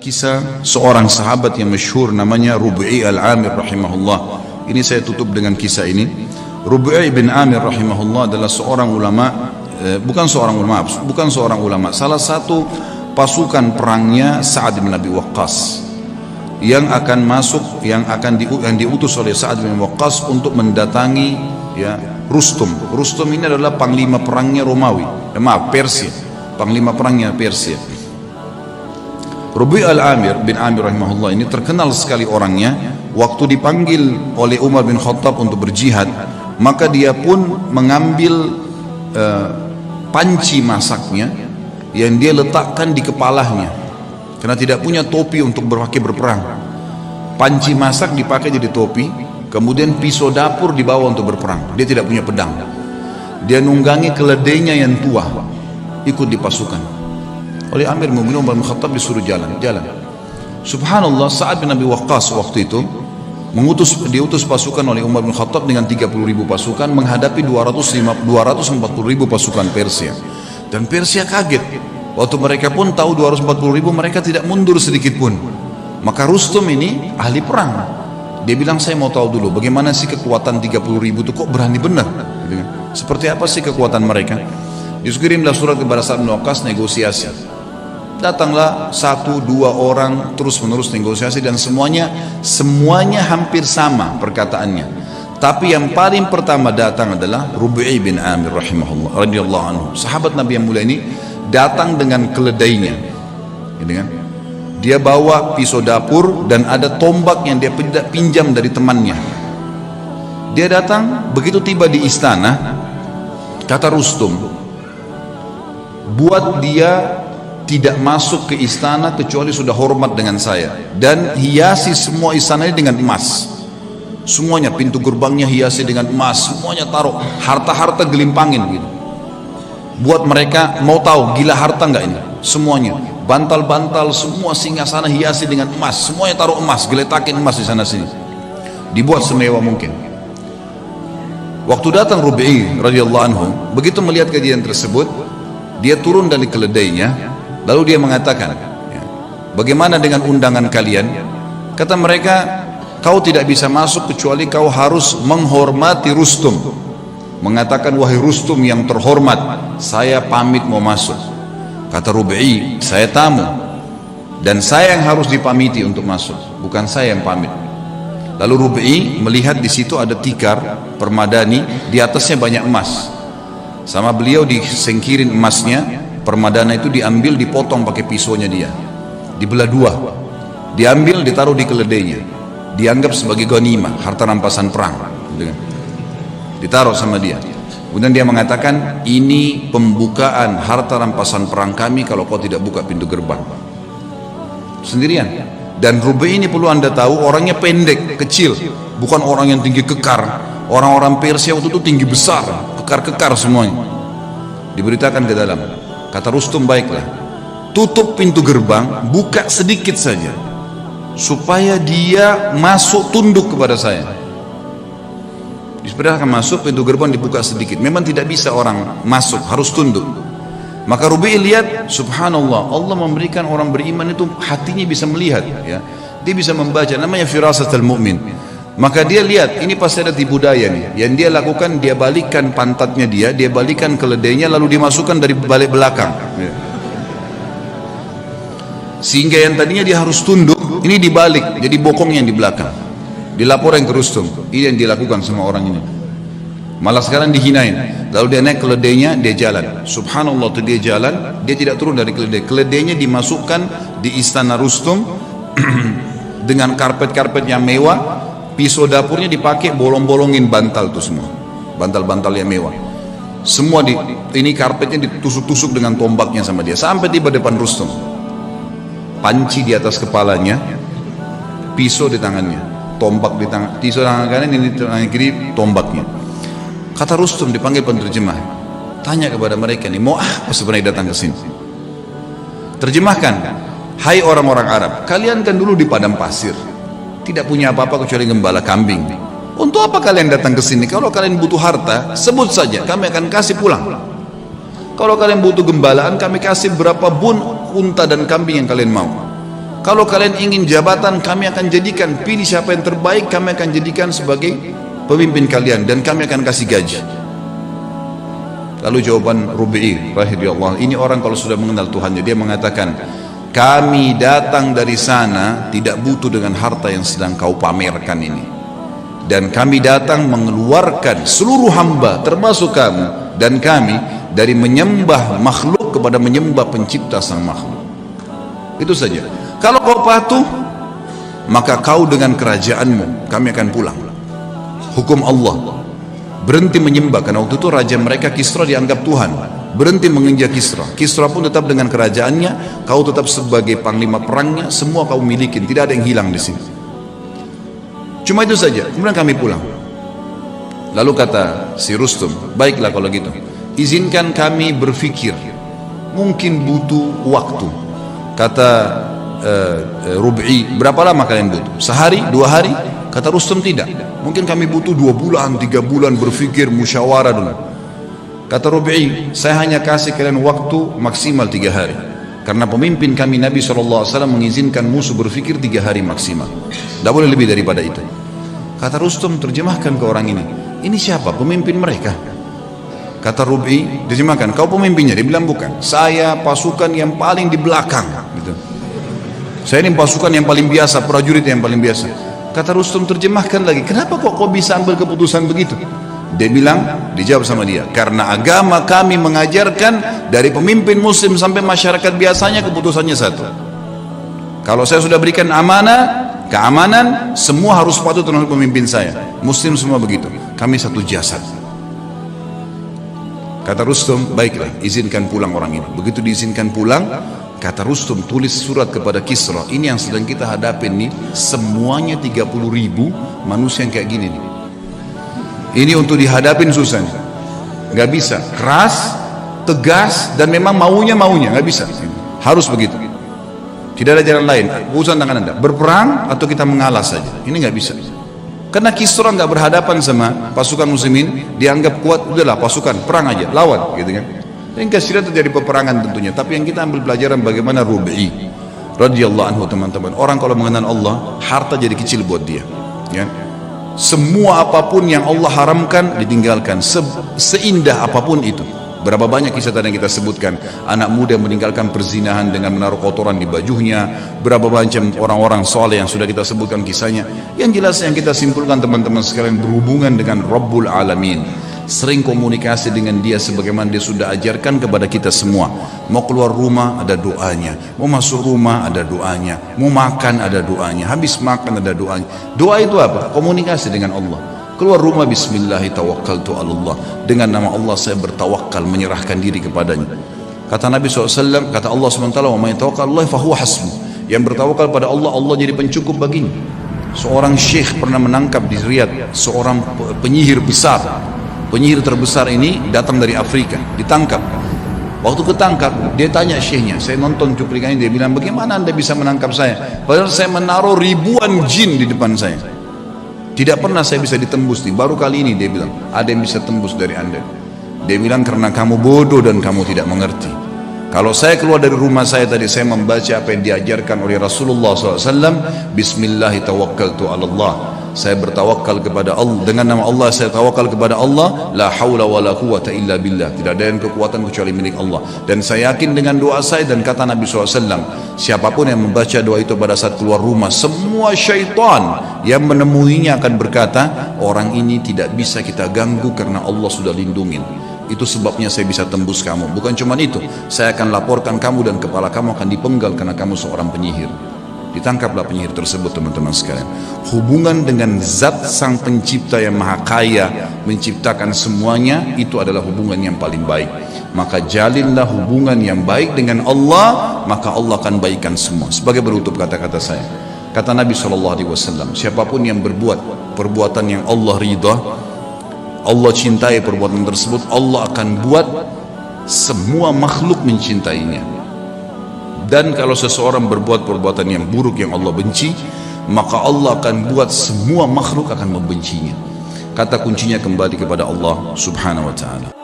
Kisah seorang sahabat yang masyhur namanya Rub'i al-Amir rahimahullah. Ini saya tutup dengan kisah ini. Rub'i bin Amir rahimahullah adalah seorang ulama, bukan seorang ulama, salah satu pasukan perangnya Sa'ad bin Abi Waqqas yang akan masuk, yang diutus oleh Sa'ad bin Abi Waqqas untuk mendatangi Rustum. Rustum ini adalah panglima perangnya Romawi, Persia, panglima perangnya Persia. Rub'i al-Amir bin Amir rahimahullah ini terkenal sekali orangnya. Waktu dipanggil oleh Umar bin Khattab untuk berjihad, maka dia pun mengambil panci masaknya yang dia letakkan di kepalanya karena tidak punya topi untuk berperang. Panci masak dipakai jadi topi, kemudian pisau dapur dibawa untuk berperang. Dia tidak punya pedang. Dia nunggangi keledainya yang tua, ikut di pasukan. Oleh Amir Mu'minin Umar bin Khattab disuruh jalan. Subhanallah, Sa'ad bin Abi Waqqas waktu itu diutus pasukan oleh Umar bin Khattab dengan 30.000 pasukan menghadapi 240.000 pasukan Persia. Dan Persia kaget. Waktu mereka pun tahu 240.000, mereka tidak mundur sedikit pun. Maka Rustum ini ahli perang. Dia bilang, saya mau tahu dulu bagaimana sih kekuatan 30.000 itu, kok berani benar? Seperti apa sih kekuatan mereka? Dikirimlah surat kepada Sa'ad bin Waqqas negosiasi. Datanglah 1-2 orang terus menerus negosiasi dan semuanya hampir sama perkataannya. Tapi yang paling pertama datang adalah Rub'i bin Amir rahimahullah radhiyallahu anhu. Sahabat Nabi yang mulia ini datang dengan keledainya. Dia bawa pisau dapur dan ada tombak yang dia pinjam dari temannya. Dia datang, begitu tiba di istana, kata Rustum, buat dia tidak masuk ke istana kecuali sudah hormat dengan saya, dan hiasi semua istana ini dengan emas. Semuanya, pintu gerbangnya hiasi dengan emas, semuanya taruh harta-harta gelimpangin gitu. Buat mereka mau tahu gila harta enggak ini. Semuanya bantal-bantal, semua singgasana hiasi dengan emas, semuanya taruh emas, geletakin emas di sana sini. Dibuat semewah mungkin. Waktu datang Rub'i radhiyallahu anhu, begitu melihat kejadian tersebut, dia turun dari keledainya. Lalu dia mengatakan, bagaimana dengan undangan kalian? Kata mereka, kau tidak bisa masuk kecuali kau harus menghormati Rustum. Mengatakan, wahai Rustum yang terhormat, saya pamit mau masuk. Kata Rub'i, saya tamu dan saya yang harus dipamiti untuk masuk, bukan saya yang pamit. Lalu Rub'i melihat di situ ada tikar permadani, di atasnya banyak emas. Sama beliau disengkirin emasnya. Permadana itu diambil, dipotong pakai pisaunya dia, dibelah dua, diambil, ditaruh di keledainya, dianggap sebagai ghanimah, harta rampasan perang, ditaruh sama dia. Kemudian dia mengatakan, ini pembukaan harta rampasan perang kami kalau kau tidak buka pintu gerbang. Sendirian. Dan Rub'i ini perlu anda tahu, orangnya pendek, kecil, bukan orang yang tinggi kekar. Orang-orang Persia waktu itu tinggi besar, kekar-kekar semuanya. Diberitakan ke dalam. Kata Rustum, baiklah, tutup pintu gerbang, buka sedikit saja supaya dia masuk tunduk kepada saya. Diperintahkan masuk, pintu gerbang dibuka sedikit. Memang tidak bisa orang masuk, harus tunduk. Maka Rub'i lihat, subhanallah, Allah memberikan orang beriman itu hatinya bisa melihat, dia bisa membaca, namanya firasatul mu'min. Maka dia lihat, ini pasti ada tipu daya nih. Yang dia lakukan, dia balikkan pantatnya dia balikkan keledainya, lalu dimasukkan dari balik belakang. Sehingga yang tadinya dia harus tunduk, ini dibalik, jadi bokong yang di belakang. Dilaporin ke Rustum, ini yang dilakukan sama orang ini. Malah sekarang dihinain. Lalu dia naik keledainya, dia jalan. Subhanallah, tuh dia jalan, dia tidak turun dari keledai. Keledainya dimasukkan di istana Rustum dengan karpet-karpet yang mewah. Pisau dapurnya dipakai, bolong-bolongin bantal tuh semua, bantal-bantal yang mewah. Semua ini karpetnya ditusuk-tusuk dengan tombaknya sama dia. Sampai tiba depan Rustum, panci di atas kepalanya, pisau di tangannya, tombak di tangan, pisau tangan kanan, ini tangan kiri, tombaknya. Kata Rustum, dipanggil penerjemah, tanya kepada mereka nih, mau apa sebenarnya datang ke sini? Terjemahkan, hai orang-orang Arab, kalian kan dulu di padang pasir, tidak punya apa-apa kecuali gembala kambing. Untuk apa kalian datang ke sini? Kalau kalian butuh harta, sebut saja, kami akan kasih pulang. Kalau kalian butuh gembalaan, kami kasih berapa bun unta dan kambing yang kalian mau. Kalau kalian ingin jabatan, kami akan jadikan, pilih siapa yang terbaik, kami akan jadikan sebagai pemimpin kalian dan kami akan kasih gaji. Lalu jawaban Rubi'i rahimahullah, ini orang kalau sudah mengenal Tuhannya, dia mengatakan, kami datang dari sana tidak butuh dengan harta yang sedang kau pamerkan ini, dan kami datang mengeluarkan seluruh hamba termasuk kamu dan kami dari menyembah makhluk kepada menyembah pencipta sang makhluk. Itu saja. Kalau kau patuh, maka kau dengan kerajaanmu, kami akan pulang. Hukum Allah, berhenti menyembah, karena waktu itu raja mereka Kisra dianggap Tuhan. Berhenti menginjak Kisra. Kisra pun tetap dengan kerajaannya, kau tetap sebagai panglima perangnya, semua kau milikin, tidak ada yang hilang di sini. Cuma itu saja. Kemudian kami pulang. Lalu kata si Rustum, baiklah kalau gitu, izinkan kami berfikir, mungkin butuh waktu. Kata Rubi'i, berapa lama kalian butuh? Sehari, 2 hari? Kata Rustum, tidak, mungkin kami butuh 2 bulan, 3 bulan berfikir, musyawarah dulu. Kata Rubi'i, saya hanya kasih kalian waktu maksimal 3 hari, karena pemimpin kami Nabi SAW mengizinkan musuh berfikir 3 hari maksimal, tidak boleh lebih daripada itu. Kata Rustum, terjemahkan ke orang ini siapa pemimpin mereka? Kata Rubi'i, terjemahkan, kau pemimpinnya? Dia bilang bukan, saya pasukan yang paling di belakang gitu. Saya ini pasukan yang paling biasa, prajurit yang paling biasa. Kata Rustum, terjemahkan lagi, kenapa kok bisa ambil keputusan begitu? Dia bilang, dijawab sama dia, karena agama kami mengajarkan dari pemimpin muslim sampai masyarakat biasanya keputusannya satu. Kalau saya sudah berikan amanah, keamanan, semua harus patuh terhadap pemimpin saya. Muslim semua begitu, kami satu jasad. Kata Rustum, baiklah, izinkan pulang orang ini. Begitu diizinkan pulang, kata Rustum, tulis surat kepada Kisra, ini yang sedang kita hadapin nih, semuanya 30.000 manusia yang kayak gini nih. Ini untuk dihadapin susah nih. Gak bisa, keras, tegas, dan memang maunya, gak bisa. Harus begitu. Tidak ada jalan lain, urusan tangan Anda, berperang atau kita mengalah saja. Ini gak bisa. Karena Kisra gak berhadapan sama pasukan muslimin, dianggap kuat, udahlah pasukan, perang aja, lawan gitu kan. Yang kasihan terjadi peperangan tentunya. Tapi yang kita ambil pelajaran bagaimana Rubi'i radhiyallahu anhu, teman-teman. Orang kalau mengenal Allah, harta jadi kecil buat dia ya. Semua apapun yang Allah haramkan ditinggalkan, seindah apapun itu. Berapa banyak kisah tadi yang kita sebutkan, anak muda yang meninggalkan perzinahan dengan menaruh kotoran di bajunya, berapa macam orang-orang soleh yang sudah kita sebutkan kisahnya. Yang jelas yang kita simpulkan teman-teman sekalian, berhubungan dengan Rabbul Alamin, sering komunikasi dengan dia sebagaimana dia sudah ajarkan kepada kita semua. Mau keluar rumah ada doanya, mau masuk rumah ada doanya, mau makan ada doanya, habis makan ada doanya. Doa itu apa? Komunikasi dengan Allah. Keluar rumah, bismillahi tawakkaltu Allah, dengan nama Allah saya bertawakal, menyerahkan diri kepadanya. Kata Nabi SAW, kata Allah SWT, wa may tawakkal fahuwa hasbuh, yang bertawakal pada Allah, Allah jadi pencukup baginya. Seorang syekh pernah menangkap di Riyadh seorang penyihir besar. Penyihir terbesar ini datang dari Afrika, ditangkap. Waktu ketangkap, dia tanya syekhnya, saya nonton cuplikannya, dia bilang, bagaimana anda bisa menangkap saya? Padahal saya menaruh ribuan jin di depan saya. Tidak pernah saya bisa ditembus nih, baru kali ini dia bilang, ada yang bisa tembus dari anda. Dia bilang, karena kamu bodoh dan kamu tidak mengerti. Kalau saya keluar dari rumah saya tadi, saya membaca apa yang diajarkan oleh Rasulullah SAW, bismillahi tawakkaltu Allah, saya bertawakal kepada Allah, dengan nama Allah saya tawakal kepada Allah, la haula wa la quwata illa billah, tidak ada yang kekuatan kecuali milik Allah. Dan saya yakin dengan doa saya, dan kata Nabi SAW, siapapun yang membaca doa itu pada saat keluar rumah, semua syaitan yang menemuinya akan berkata, orang ini tidak bisa kita ganggu karena Allah sudah lindungin. Itu sebabnya saya bisa tembus kamu. Bukan cuma itu, saya akan laporkan kamu dan kepala kamu akan dipenggal karena kamu seorang penyihir. Ditangkaplah penyihir tersebut, teman-teman sekalian. Hubungan dengan zat sang pencipta yang maha kaya, menciptakan semuanya, itu adalah hubungan yang paling baik. Maka jalinlah hubungan yang baik dengan Allah, maka Allah akan baikkan semua. Sebagai penutup kata-kata saya, kata Nabi SAW, siapapun yang berbuat perbuatan yang Allah ridha, Allah cintai perbuatan tersebut, Allah akan buat semua makhluk mencintainya. Dan kalau seseorang berbuat perbuatan yang buruk yang Allah benci, maka Allah akan buat semua makhluk akan membencinya. Kata kuncinya kembali kepada Allah Subhanahu wa ta'ala.